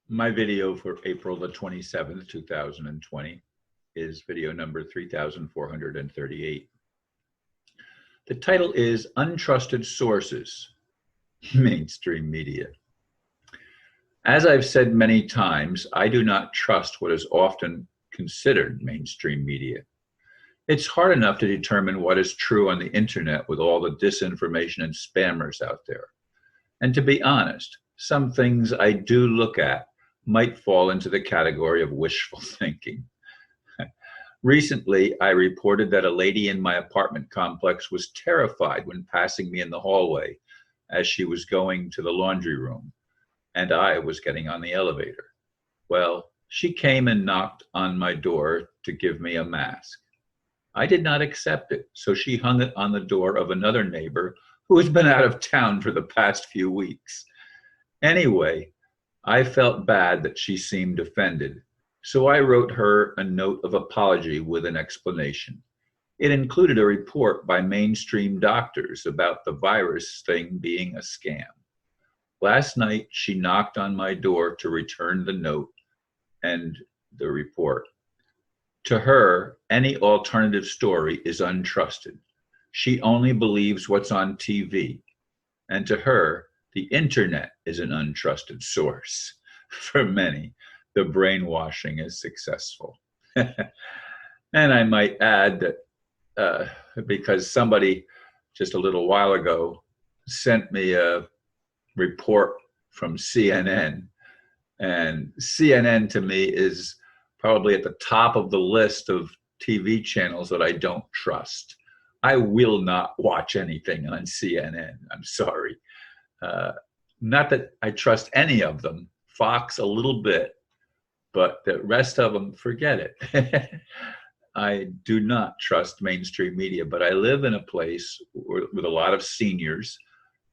My video for April the 27th, 2020 is video number 3438. The title is Untrusted Sources, Mainstream Media. As I've said many times, I do not trust what is often considered mainstream media. It's hard enough to determine what is true on the internet with all the disinformation and spammers out there. And to be honest, some things I do look at might fall into the category of wishful thinking. Recently, I reported that a lady in my apartment complex was terrified when passing me in the hallway as she was going to the laundry room, and I was getting on the elevator. Well, she came and knocked on my door to give me a mask. I did not accept it, so she hung it on the door of another neighbor who has been out of town for the past few weeks. Anyway, I felt bad that she seemed offended, so I wrote her a note of apology with an explanation. It included a report by mainstream doctors about the virus thing being a scam. Last night, she knocked on my door to return the note and the report. To her, any alternative story is untrusted. She only believes what's on TV. And to her, the internet is an untrusted source. For many, the brainwashing is successful. And I might add that because somebody just a little while ago sent me a report from CNN, and CNN to me is probably at the top of the list of TV channels that I don't trust. I will not watch anything on CNN. I'm sorry. Not that I trust any of them, Fox a little bit, but the rest of them, forget it. I do not trust mainstream media, but I live in a place with a lot of seniors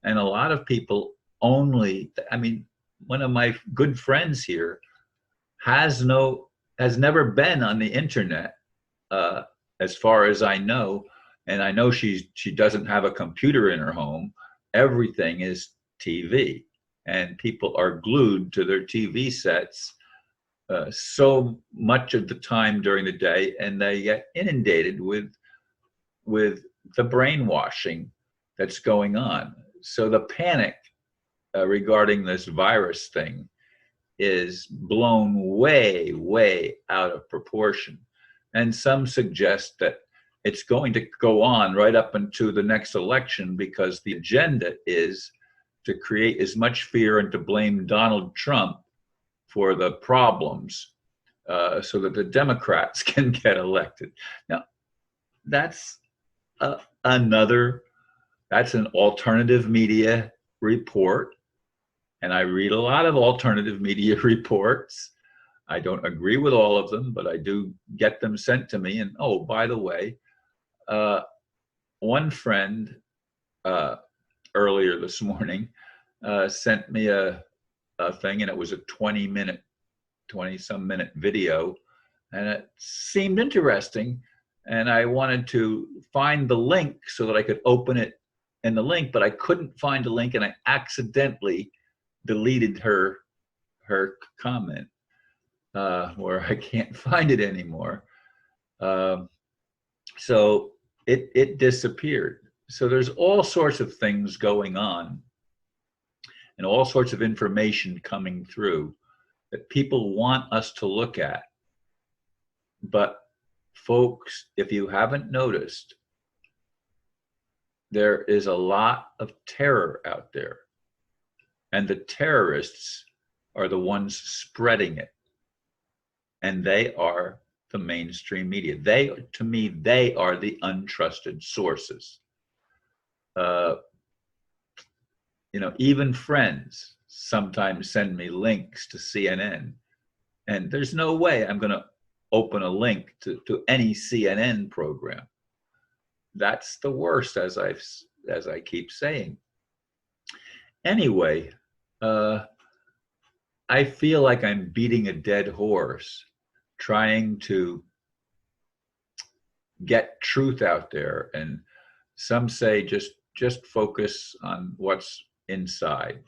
and a lot of people one of my good friends here has never been on the internet, as far as I know. And I know she doesn't have a computer in her home. Everything is TV, and people are glued to their TV sets so much of the time during the day, and they get inundated with the brainwashing that's going on. So the panic regarding this virus thing is blown way, way out of proportion. And some suggest that it's going to go on right up into the next election because the agenda is to create as much fear and to blame Donald Trump for the problems so that the Democrats can get elected. Now, that's an alternative media report. And I read a lot of alternative media reports. I don't agree with all of them, but I do get them sent to me. And oh, by the way, one friend earlier this morning sent me a thing, and it was a 20-some minute video, and it seemed interesting. And I wanted to find the link so that I could open it in the link, but I couldn't find the link, and I accidentally deleted her comment where I can't find it anymore. So it disappeared. So there's all sorts of things going on and all sorts of information coming through that people want us to look at. But folks, if you haven't noticed, there is a lot of terror out there. And the terrorists are the ones spreading it. And they are the mainstream media. To me, they are the untrusted sources. Even friends sometimes send me links to CNN. And there's no way I'm going to open a link to any CNN program. That's the worst, as I keep saying. Anyway, I feel like I'm beating a dead horse, trying to get truth out there. And some say just focus on what's inside.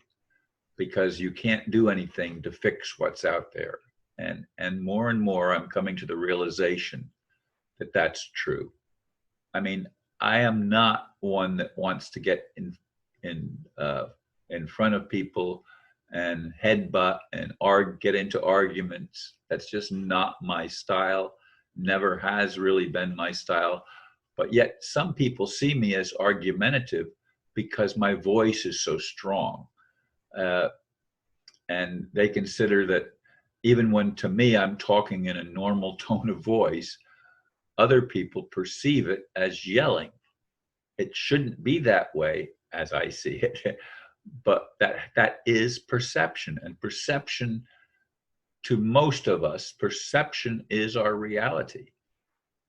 because you can't do anything to fix what's out there. And more I'm coming to the realization that that's true. I mean, I am not one that wants to get in front of people and headbutt and get into arguments. That's just not my style. Never has really been my style. But yet some people see me as argumentative because my voice is so strong. And they consider that even when, to me, I'm talking in a normal tone of voice, other people perceive it as yelling. It shouldn't be that way as I see it, but that is perception. And perception, to most of us, perception is our reality.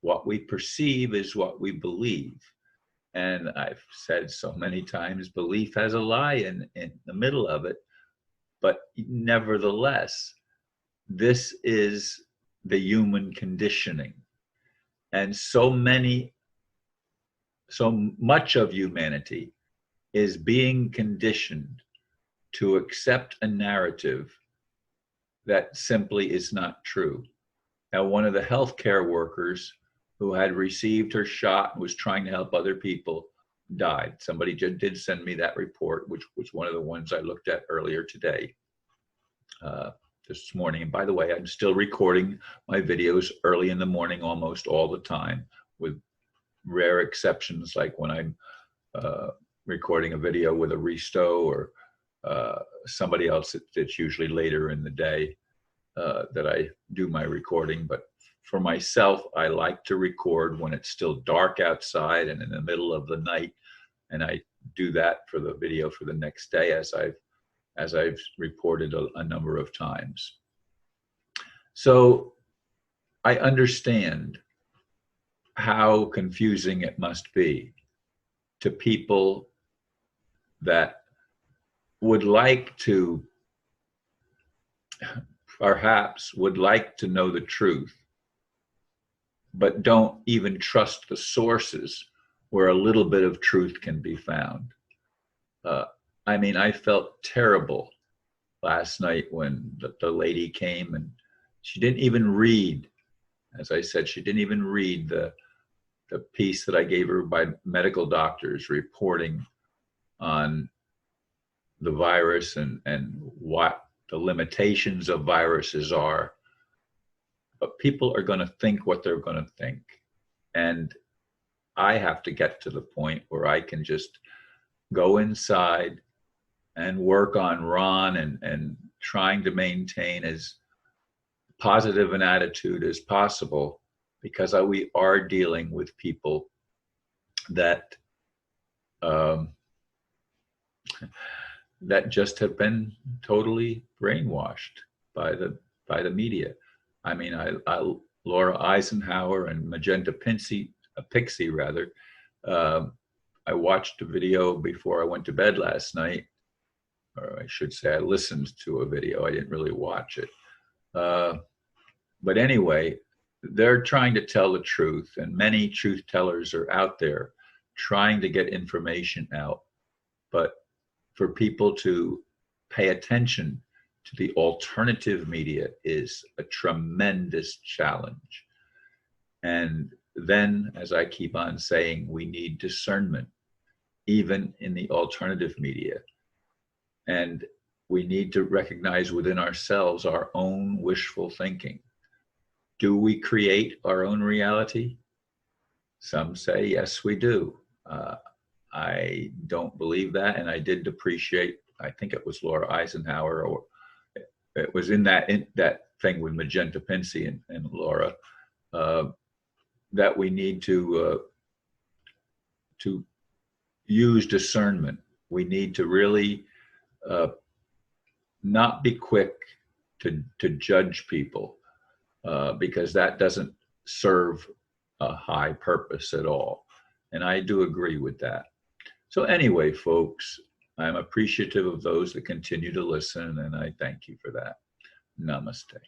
What we perceive is what we believe. And I've said so many times, belief has a lie in the middle of it. But nevertheless, this is the human conditioning. And so much of humanity is being conditioned to accept a narrative that simply is not true. Now, one of the healthcare workers who had received her shot and was trying to help other people died. Somebody did send me that report, which was one of the ones I looked at earlier today, this morning. And by the way, I'm still recording my videos early in the morning almost all the time, with rare exceptions like when I'm recording a video with a Risto or somebody else. It's usually later in the day that I do my recording. But for myself, I like to record when it's still dark outside and in the middle of the night. And I do that for the video for the next day, as I've reported a number of times. So I understand how confusing it must be to people that would like to, perhaps would like to know the truth, but don't even trust the sources where a little bit of truth can be found. I mean, I felt terrible last night when the lady came and she didn't even read, as I said, she didn't even read the piece that I gave her by medical doctors reporting on the virus and what the limitations of viruses are. But people are going to think what they're going to think. And I have to get to the point where I can just go inside and work on Ron and trying to maintain as positive an attitude as possible, because we are dealing with people that that just have been totally brainwashed by the media. I mean, Laura Eisenhower and Magenta Pixie rather. I watched a video before I went to bed last night, or I should say I listened to a video. I didn't really watch it. But anyway, they're trying to tell the truth, and many truth tellers are out there trying to get information out. But for people to pay attention to the alternative media is a tremendous challenge. And then, as I keep on saying, we need discernment, even in the alternative media. And we need to recognize within ourselves our own wishful thinking. Do we create our own reality? Some say, yes, we do. I don't believe that. And I did appreciate, I think it was Laura Eisenhower, or it was in that thing with Magenta Pixie and Laura, that we need to use discernment. We need to really not be quick to judge people, because that doesn't serve a high purpose at all. And I do agree with that. So anyway, folks, I'm appreciative of those that continue to listen, and I thank you for that. Namaste.